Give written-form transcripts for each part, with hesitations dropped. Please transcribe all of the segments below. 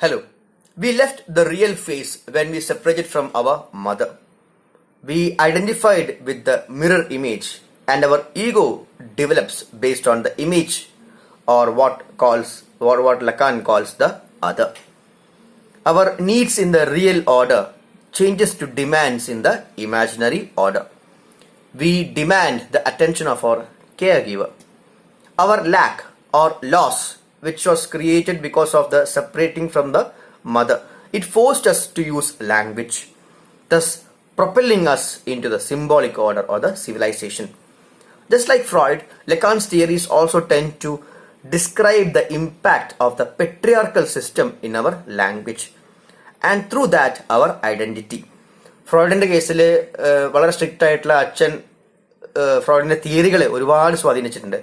Hello. We left the real face when we separated from our mother. We identified with the mirror image, and our ego develops based on the image, or what Lacan calls the other. Our needs in the real order changes to demands in the imaginary order. We demand the attention of our caregiver. Our lack or loss, which was created because of the separating from the mother, it forced us to use language, thus propelling us into the symbolic order or the civilization. Just like Freud, Lacan's theories also tend to describe the impact of the patriarchal system in our language and through that our identity. ഫ്രോയിഡിന്റെ കേസിൽ വളരെ strict ആയിട്ടുള്ള അച്ഛൻ ഫ്രോയിഡിന്റെ തിയറികളെ ഒരുപാട് സ്വാധീനിച്ചിട്ടുണ്ട്.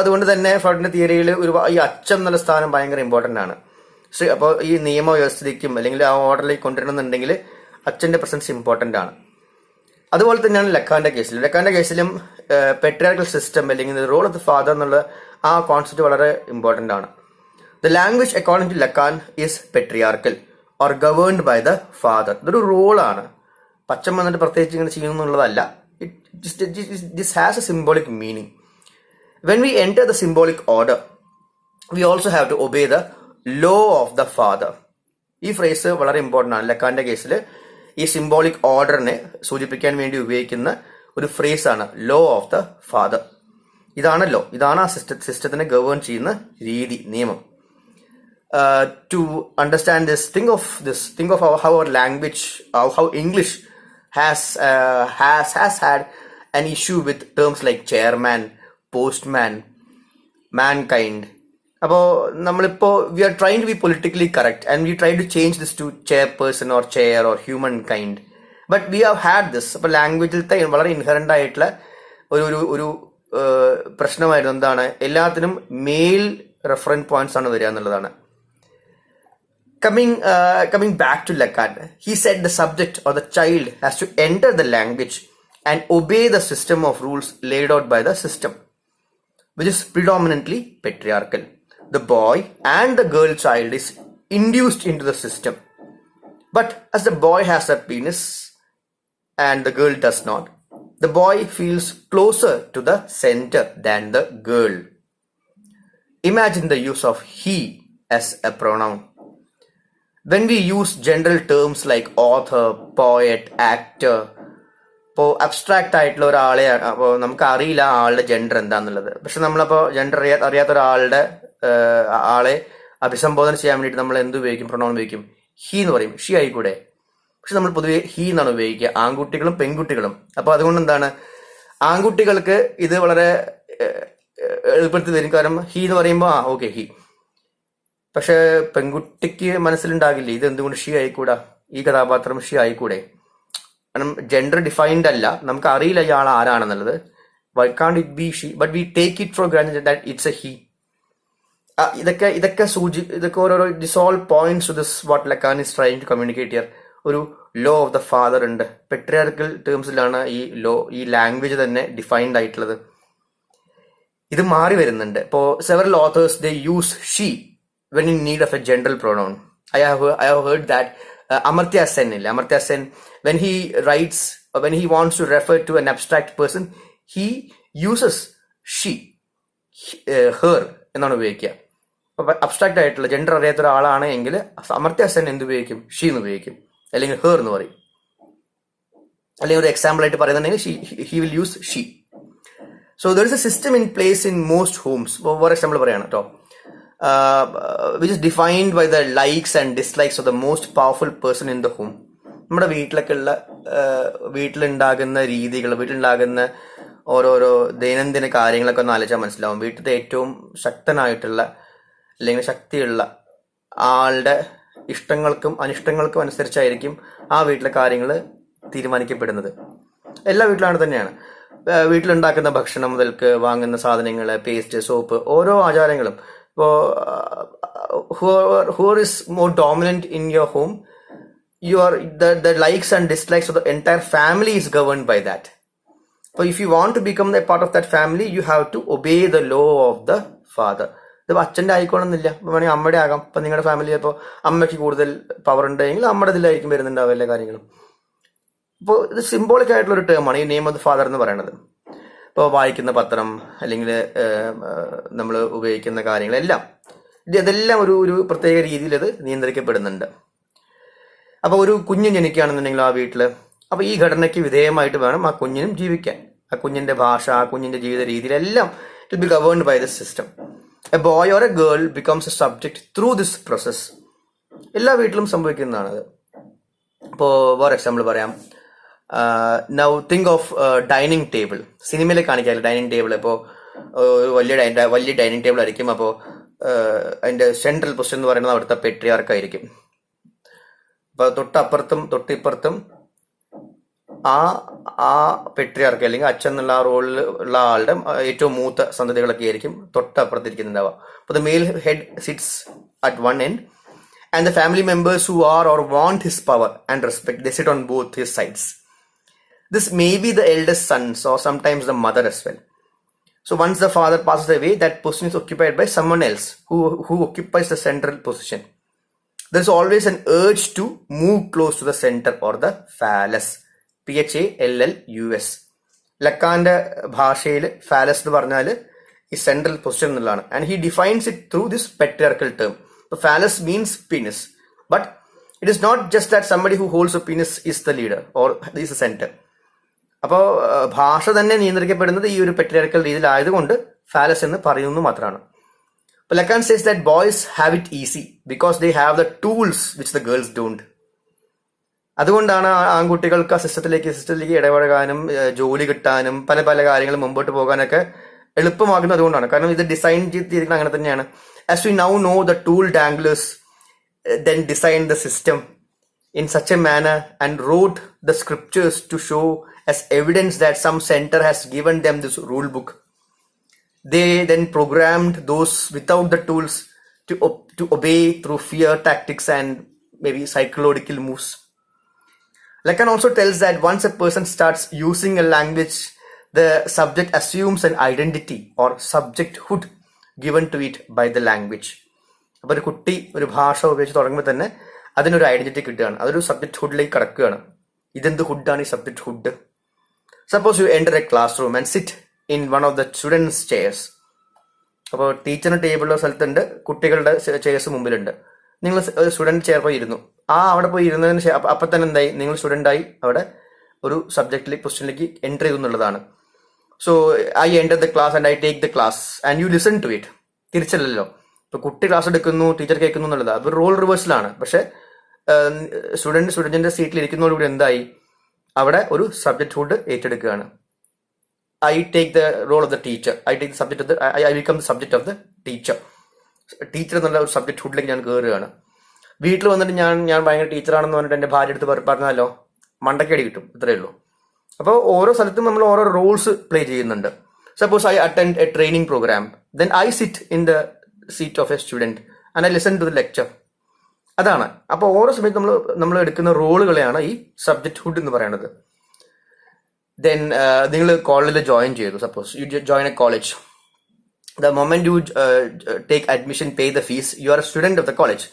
അതുകൊണ്ട് തന്നെ ഫ്രോയിഡിന്റെ തിയറിയിൽ ഈ അച്ഛൻ എന്നുള്ള സ്ഥാനം ഭയങ്കര ഇമ്പോർട്ടൻ്റ് ആണ്. അപ്പോൾ ഈ നിയമവ്യവസ്ഥയ്ക്കും അല്ലെങ്കിൽ ആ ഓർഡറിലേക്ക് കൊണ്ടുവരണമെന്നുണ്ടെങ്കിൽ അച്ഛന്റെ പ്രസൻസ് ഇമ്പോർട്ടൻ്റ് ആണ്. അതുപോലെ തന്നെയാണ് ലക്കാന്റെ കേസിലും പെട്രിയാർക്കൽ സിസ്റ്റം അല്ലെങ്കിൽ റോൾ ഓഫ് ദ ഫാദർ എന്നുള്ള ആ കോൺസെപ്റ്റ് വളരെ ഇമ്പോർട്ടൻ്റ് ആണ്. The language according to Lacan is patriarchal or governed by the father. ഇതൊരു റോളാണ്. പച്ചൻ വന്നിട്ട് പ്രത്യേകിച്ച് ഇങ്ങനെ ചെയ്യുന്നുള്ളതല്ല. This has a symbolic meaning. When we enter the symbolic order, we also have to obey the law of the father. ഈ phrase വളരെ important ആണ്. ലക്കാന്റെ കേസിൽ ഈ സിംബോളിക് ഓർഡറിനെ സൂചിപ്പിക്കാൻ വേണ്ടി ഉപയോഗിക്കുന്ന ഒരു ഫ്രേസ് ആണ് ലോ ഓഫ് ദ ഫാദർ. ഇതാണ് ആ സിസ്റ്റത്തിനെ ഗവേൺ ചെയ്യുന്ന രീതി, നിയമം. To understand this, think of how our language, how English has had an issue with terms like chairman, postman, mankind. അപ്പോൾ നമ്മളിപ്പോൾ we are trying to be politically correct and we try to change this to chairperson or chair or humankind, but we have had this. അപ്പോൾ ലാംഗ്വേജിലത്തെ വളരെ inherent ആയിട്ടുള്ള ഒരു പ്രശ്നമായിരുന്നു. എന്താണ്, എല്ലാത്തിനും mail reference points ആണ് വരിക എന്നുള്ളതാണ്. Coming back to Lacan, he said the subject or the child has to enter the language and obey the system of rules laid out by the system, which is predominantly patriarchal. The boy and the girl child is induced into the system. But as the boy has a penis and the girl does not, the boy feels closer to the center than the girl. Imagine the use of he as a pronoun. When we use general terms like author, poet, actor, ഇപ്പോൾ abstract ആയിട്ടുള്ള ഒരാളെ അപ്പോൾ നമുക്ക് അറിയില്ല ആളുടെ gender എന്താന്നുള്ളത്. പക്ഷെ നമ്മളപ്പോൾ ജെൻഡർ അറിയാത്ത ആളെ അഭിസംബോധന ചെയ്യാൻ വേണ്ടിയിട്ട് നമ്മൾ എന്ത് ഉപയോഗിക്കും? പ്രൊണൗൺ ഉപയോഗിക്കും. ഹി എന്ന് പറയും. ഷി ആയിക്കൂടെ? പക്ഷെ നമ്മൾ പൊതുവെ ഹി എന്നാണ് ഉപയോഗിക്കുക, ആൺകുട്ടികളും പെൺകുട്ടികളും. അപ്പോൾ അതുകൊണ്ട് എന്താണ്, ആൺകുട്ടികൾക്ക് ഇത് വളരെ എളുപ്പത്തിൽ വരും. കാരണം ഹി എന്ന് പറയുമ്പോൾ ഓക്കെ ഹി. പക്ഷെ പെൺകുട്ടിക്ക് മനസ്സിലുണ്ടാകില്ലേ ഇത് എന്തുകൊണ്ട് ഷീ ആയിക്കൂടാ, ഈ കഥാപാത്രം ഷീ ആയിക്കൂടെ? കാരണം ജെൻഡർ ഡിഫൈൻഡ് അല്ല, നമുക്ക് അറിയില്ല ഇയാൾ ആരാണെന്നുള്ളത്. Why can't it be she, but we take it for granted that it's a he. ഇതൊക്കെ ഓരോരോ this all points to this what Lacan is trying to communicate here. ഒരു ലോ ഓഫ് ദ ഫാദർ ഉണ്ട്. Patriarchal ടേംസിലാണ് ഈ language തന്നെ defined ആയിട്ടുള്ളത്. ഇത് മാറി വരുന്നുണ്ട്. ഇപ്പോൾ several authors they use she when in need of a general pronoun. I have heard that Amartya Sen, when he writes, when he wants to refer to an abstract person, he uses she, her എന്നാണ് ഉപയോഗിക്കുക. അപ്പോൾ abstract ആയിട്ടുള്ള gender അറിയാത്ത ഒരാളാണ് എങ്കിൽ അമർത്യ സെൻ എന്ത് ഉപയോഗിക്കും? She എന്ന് ഉപയോഗിക്കും, അല്ലെങ്കിൽ ഹെർ എന്ന് പറയും. അല്ലെങ്കിൽ ഒരു എക്സാമ്പിൾ ആയിട്ട് പറയുന്നുണ്ടെങ്കിൽ he will use she. So there is a system in place in most homes. For example പറയാണ് കേട്ടോ, which is defined by the likes and dislikes of the most powerful person in the home. നമ്മുടെ വീട്ടിലുണ്ടാകുന്ന രീതികൾ, വീട്ടിലുണ്ടാകുന്ന ഓരോരോ ദൈനംദിന കാര്യങ്ങളൊക്കെ ഒന്ന് ആലോചിച്ചാൽ മനസ്സിലാവും. വീട്ടിലത്തെ ഏറ്റവും ശക്തനായിട്ടുള്ള അല്ലെങ്കിൽ ശക്തിയുള്ള ആളുടെ ഇഷ്ടങ്ങൾക്കും അനിഷ്ടങ്ങൾക്കും അനുസരിച്ചായിരിക്കും ആ വീട്ടിലെ കാര്യങ്ങൾ തീരുമാനിക്കപ്പെടുന്നത്. എല്ലാ വീട്ടിലാണ് തന്നെയാണ്. വീട്ടിലുണ്ടാക്കുന്ന ഭക്ഷണം മുതൽക്ക് വാങ്ങുന്ന സാധനങ്ങൾ, പേസ്റ്റ്, സോപ്പ്, ഓരോ ആചാരങ്ങളും. who is more dominant in your home, the likes and dislikes of the entire family is governed by that. So if you want to become a part of that family, you have to obey the law of the father. ഇതിപ്പോൾ അച്ഛൻ്റെ ആയിക്കോണമെന്നില്ല, ഇപ്പോൾ വേണമെങ്കിൽ അമ്മയുടെ ആകാം. ഇപ്പം നിങ്ങളുടെ family ഇപ്പോൾ അമ്മയ്ക്ക് കൂടുതൽ പവർ ഉണ്ടെങ്കിൽ അമ്മയുടെ ഇതിലായിരിക്കും വരുന്നുണ്ടാവും എല്ലാ കാര്യങ്ങളും. അപ്പോൾ ഇത് സിംബോളിക് ആയിട്ടുള്ള ഒരു ടേമാണ് ഈ നെയിം ഓഫ് ദ ഫാദർ എന്ന് പറയുന്നത്. ഇപ്പോൾ വായിക്കുന്ന പത്രം അല്ലെങ്കിൽ നമ്മൾ ഉപയോഗിക്കുന്ന കാര്യങ്ങളെല്ലാം ഇതെല്ലാം ഒരു പ്രത്യേക രീതിയിൽ ഇത് നിയന്ത്രിക്കപ്പെടുന്നുണ്ട്. അപ്പോൾ ഒരു കുഞ്ഞ് ജനിക്കുകയാണെന്നുണ്ടെങ്കിൽ ആ വീട്ടിൽ, അപ്പോൾ ഈ ഘടനയ്ക്ക് വിധേയമായിട്ട് വേണം ആ കുഞ്ഞിനും ജീവിക്കാൻ. ആ കുഞ്ഞിൻ്റെ ഭാഷ, ആ കുഞ്ഞിൻ്റെ ജീവിത രീതിയിലെല്ലാം it be governed by this system. A boy or a girl becomes a subject through this process. എല്ലാ വീട്ടിലും സംഭവിക്കുന്നതാണത്. ഇപ്പോൾ ഫോർ എക്സാമ്പിൾ പറയാം, now think of dining table. സിനിമയിൽ കാണിക്കാറില്ല ഡൈനിങ് ടേബിൾ. ഇപ്പോൾ വലിയ ഡൈനിങ് ടേബിൾ ആയിരിക്കും. അപ്പോൾ അതിൻ്റെ സെൻട്രൽ പൊസിഷൻ എന്ന് പറയുന്നത് അവിടുത്തെ പെട്രിയാർക്കായിരിക്കും. അപ്പോൾ തൊട്ടപ്പുറത്തും തൊട്ടിപ്പുറത്തും ആ പെട്രിയാർക്ക് അല്ലെങ്കിൽ അച്ഛൻ എന്നുള്ള ആ റോളിൽ ഉള്ള ആളുടെ ഏറ്റവും മൂത്ത സന്തതികളൊക്കെ ആയിരിക്കും തൊട്ടപ്പുറത്തിരിക്കുന്നുണ്ടാവുക. അപ്പോൾ the male head sits at one end and the family members who are or want his power and respect they sit on both his sides. This may be the eldest sons or sometimes the mother as well. So once the father passes away, that position is occupied by someone else who occupies the central position. There is always an urge to move close to the center or the phallus. PHALLUS. ലക്കാന്റെ ഭാഷയിൽ phallus എന്ന് പറഞ്ഞാൽ ഈ central position എന്നുള്ളതാണ്. And he defines it through this patriarchal term. Phallus means penis, but it is not just that somebody who holds a penis is the leader or is the center. അപ്പോൾ ഭാഷ തന്നെ നിയന്ത്രിക്കപ്പെടുന്നത് ഈ ഒരു patriarchal രീതിയിലായതുകൊണ്ട് phallus എന്ന് പറയുന്നു മാത്രമാണ്. അപ്പോൾ ലക്കാൻ says that boys have it easy because they have the tools which the girls don't. അതുകൊണ്ടാണ് ആൺകുട്ടികൾക്ക് ആ സിസ്റ്റത്തിലേക്ക് ഇടപഴകാനും ജോലി കിട്ടാനും പല പല കാര്യങ്ങളും മുമ്പോട്ട് പോകാനൊക്കെ എളുപ്പമാകുന്നത് അതുകൊണ്ടാണ്. കാരണം ഇത് ഡിസൈൻ ചെയ്തിരിക്കുന്നത് അങ്ങനെ തന്നെയാണ്. As we now know the tool danglers then designed the system in such a manner and wrote the scriptures to show as evidence that some center has given them this rule book. They then programmed those without the tools to obey through fear tactics and maybe psychological moves. Lacan also tells that once a person starts using a language, the subject assumes an identity or subjecthood given to it by the language. അപ്പോൾ ഒരു കുട്ടി ഒരു ഭാഷ ഉപയോഗിച്ച് തുടങ്ങുമ്പോൾ തന്നെ അതിനൊരു identity കിട്ടുകയാണ്, അതൊരു സബ്ജക്ട് ഹുഡിലേക്ക് കടക്കുകയാണ്. ഇതെന്ത് ഹുഡാണ് ഈ subject hood? Suppose you enter A class room and sit in one of the students chairs. അപ്പോൾ ടീച്ചറിന്റെ ടേബിളിലെ സ്ഥലത്തുണ്ട്, കുട്ടികളുടെ ചെയർസ് മുമ്പിലുണ്ട്. നിങ്ങൾ സ്റ്റുഡൻറ് ചെയർ പോയി ഇരുന്നു. അവിടെ പോയി ഇരുന്നതിന് ശേഷം അപ്പം തന്നെ എന്തായി? നിങ്ങൾ സ്റ്റുഡൻ്റായി അവിടെ ഒരു സബ്ജക്റ്റിലേക്ക് പൊസിഷനിലേക്ക് എൻ്റർ ചെയ്തു എന്നുള്ളതാണ്. So I enter the class and I take the class and you listen to it. തിരിച്ചല്ലല്ലോ, ഇപ്പൊ കുട്ടി ക്ലാസ് എടുക്കുന്നു, ടീച്ചർ കേൾക്കുന്നു എന്നുള്ളത് അത് റോൾ റിവേഴ്സലാണ്. പക്ഷെ സ്റ്റുഡന്റിന്റെ സീറ്റിൽ ഇരിക്കുന്നതോടുകൂടി എന്തായി? അവിടെ ഒരു സബ്ജക്ട് ഹുഡ് ഏറ്റെടുക്കുകയാണ്. I take the role of the teacher, I take subject of the I become the subject of the teacher. Teacher എന്നുള്ള ഒരു സബ്ജക്ട് ഹുഡിലേക്ക് ഞാൻ കയറുകയാണ്. വീട്ടിൽ വന്നിട്ട് ഞാൻ ഭയങ്കര ടീച്ചറാണെന്ന് പറഞ്ഞിട്ട് എൻ്റെ ഭാര്യ അടുത്ത് പറഞ്ഞാലോ മണ്ടക്കടി കിട്ടും, ഇത്രയേ ഉള്ളൂ. അപ്പോൾ ഓരോ സ്ഥലത്തും നമ്മൾ ഓരോ റോൾസ് പ്ലേ ചെയ്യുന്നുണ്ട്. Suppose I attend a training program, then I sit in the seat of a student and I listen to the lecture. അതാണ്. അപ്പോൾ ഓരോ സമയത്ത് നമ്മൾ എടുക്കുന്ന റോളുകളെയാണ് ഈ സബ്ജക്ട് ഹുഡ് എന്ന് പറയുന്നത്. ദെൻ നിങ്ങൾ കോളേജിൽ ജോയിൻ ചെയ്തു. Suppose you join A college. The moment you take admission, pay the fees, you are A student of the college.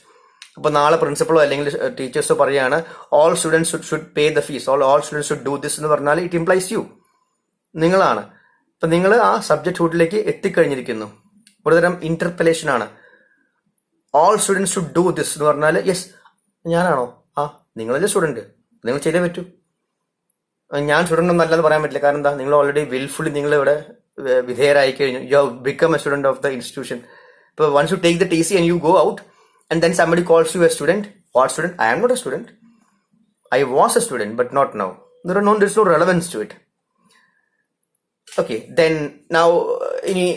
അപ്പോൾ നാളെ പ്രിൻസിപ്പളോ അല്ലെങ്കിൽ ടീച്ചേഴ്സോ പറയുകയാണ് all students should pay the fees, all students should do this എന്ന് പറഞ്ഞാൽ it implies U, നിങ്ങളാണ്. അപ്പം നിങ്ങൾ ആ സബ്ജക്ട് ഹുഡിലേക്ക് എത്തിക്കഴിഞ്ഞിരിക്കുന്നു. ഒരുതരം ഇന്റർപെലേഷൻ ആണ്. All students should do this എന്ന് പറഞ്ഞാൽ യെസ് ഞാനാണോ? നിങ്ങളല്ലേ സ്റ്റുഡന്റ്, നിങ്ങൾ ചെയ്തേ പറ്റൂ. ഞാൻ സ്റ്റുഡന്റ് ഒന്നും അല്ലെന്ന് പറയാൻ പറ്റില്ല. കാരണം എന്താ? നിങ്ങൾ ഓൾറെഡി വിൽഫുള്ളി നിങ്ങൾ ഇവിടെ വിധേയരായി കഴിഞ്ഞു. You have become a student of the institution. ഇപ്പോൾ once you take the TC and you go out and then somebody calls you a student. What student? I am not a student. I was a student but not now. There's no relevance to it. Okay, then now ഇനി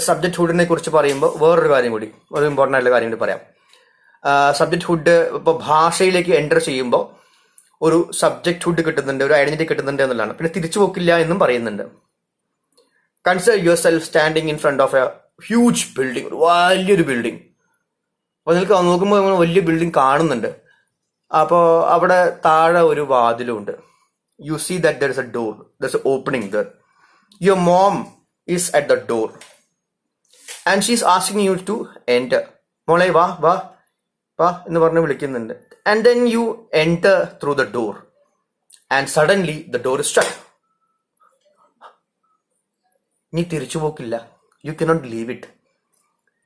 subject ഹുഡിനെ കുറിച്ച് പറയുമ്പോൾ വേറൊരു കാര്യം കൂടി, ഒരു important ആയിട്ടുള്ള കാര്യം കൂടി പറയാം. സബ്ജക്ട് ഹുഡ് ഇപ്പോൾ ഭാഷയിലേക്ക് എൻ്റർ ചെയ്യുമ്പോൾ ഒരു സബ്ജക്ട് ഹുഡ് കിട്ടുന്നുണ്ട്, ഒരു ഐഡന്റിറ്റി കിട്ടുന്നുണ്ട് എന്നുള്ളതാണ്. പിന്നെ തിരിച്ചു പോക്കില്ല എന്നും പറയുന്നുണ്ട്. Consider yourself standing in front of a huge building, ഒരു വലിയൊരു ബിൽഡിംഗ്. അപ്പോൾ നിങ്ങൾക്ക് നോക്കുമ്പോൾ നമ്മൾ വലിയ ബിൽഡിംഗ് കാണുന്നുണ്ട്. അപ്പോൾ അവിടെ താഴെ ഒരു വാതിലുണ്ട്. You see that there is a door, there is a opening there. Your mom is at the door. and she's asking you to enter. മോളെ വാ വാ വാ എന്ന് പറഞ്ഞ് വിളിക്കുന്നുണ്ട്. And then you enter through the door, and suddenly the door is shut. നീ തിരിച്ചു പോക്കില്ല. You cannot leave it.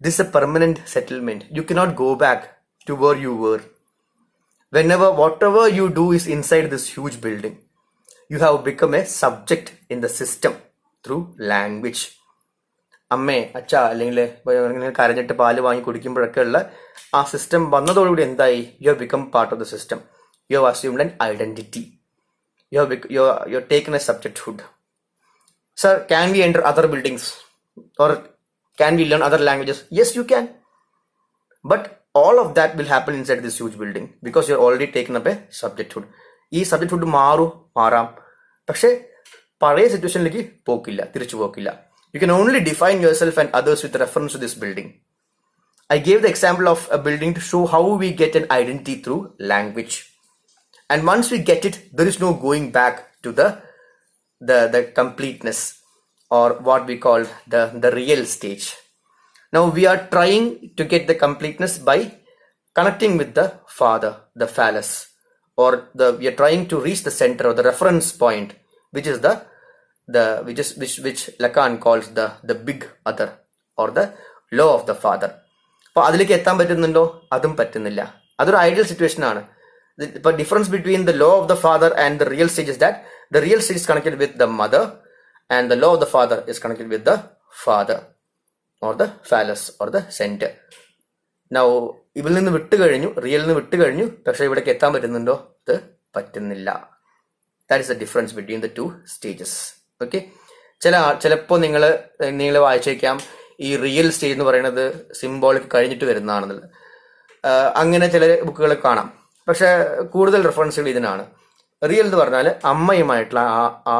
This is a permanent settlement. You cannot go back to where you were. Whatever you do is inside this huge building. You have become a subject in the system through language. അമ്മേ അച്ഛ അല്ലെങ്കിൽ കരഞ്ഞിട്ട് പാല് വാങ്ങി കുടിക്കുമ്പോഴൊക്കെ ഉള്ള ആ system വന്നതോടുകൂടി എന്തായി? You have become part of the system. You have assumed an identity. You have taken a subjecthood. Sir, can we enter other buildings? Or can we learn other languages? Yes, you can. But all of that will happen inside this huge building because you're already taken up a subjecthood. ഈ സബ്ജക്ട്ഹുഡ് മാറാം, പക്ഷെ പഴയ സിറ്റുവേഷനിലേക്ക് പോക്കില്ല, തിരിച്ചു പോക്കില്ല. You can only define yourself and others with reference to this building. I gave the example of a building to show how we get an identity through language. And once we get it, there is no going back to the completeness, or what we call the real stage. Now we are trying to get the completeness by connecting with the father, the phallus, or we are trying to reach the center or the reference point, which is which Lacan calls the big other or the law of the father. അപ്പോൾ അതിലേക്ക് എത്താൻ പറ്റുന്നുണ്ടോ? അതും പറ്റുന്നില്ല. അതൊരു ideal situation ആണ്. The difference between the law of the father and the real stage is that the real stage is connected with the mother, and the law of the father is connected with the father or the phallus or the center. Now ഇവിൽ നിന്ന് വിട്ട് കഴിഞ്ഞു, real നിന്ന് വിട്ട് കഴിഞ്ഞു, പക്ഷെ ഇവിടേക്ക് എത്താൻ പറ്റുന്നുണ്ടോ? അത് പറ്റുന്നില്ല. That is the difference between the two stages. Okay, ചിലപ്പോൾ നിങ്ങൾ വായിച്ചേക്കാം ഈ റിയൽ സ്റ്റേജ് എന്ന് പറയുന്നത് സിംബോളിക് കഴിഞ്ഞിട്ട് വരുന്നതാണെന്നുള്ളത്. അങ്ങനെ ചില ബുക്കുകൾ കാണാം. പക്ഷെ കൂടുതൽ റെഫറൻസുകൾ ഇതിനാണ്. റിയൽ എന്ന് പറഞ്ഞാൽ അമ്മയുമായിട്ടുള്ള ആ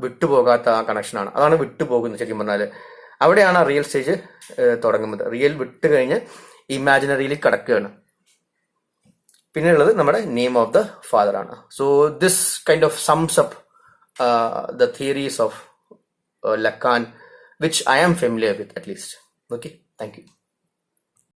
വിട്ടുപോകാത്ത ആ കണക്ഷനാണ്. അതാണ് വിട്ടുപോകുന്നത്. ശരിക്കും പറഞ്ഞാൽ അവിടെയാണ് ആ റിയൽ സ്റ്റേജ് തുടങ്ങുന്നത്. റിയൽ വിട്ട് കഴിഞ്ഞ് ഇമാജിനറിയിൽ കടക്കുകയാണ്. പിന്നെയുള്ളത് നമ്മുടെ നെയിം ഓഫ് ദ ഫാദർ ആണ്. സോ ദിസ് കൈൻഡ് ഓഫ് സംസ് up the theories of Lacan, which I am familiar with at least. Okay, thank you.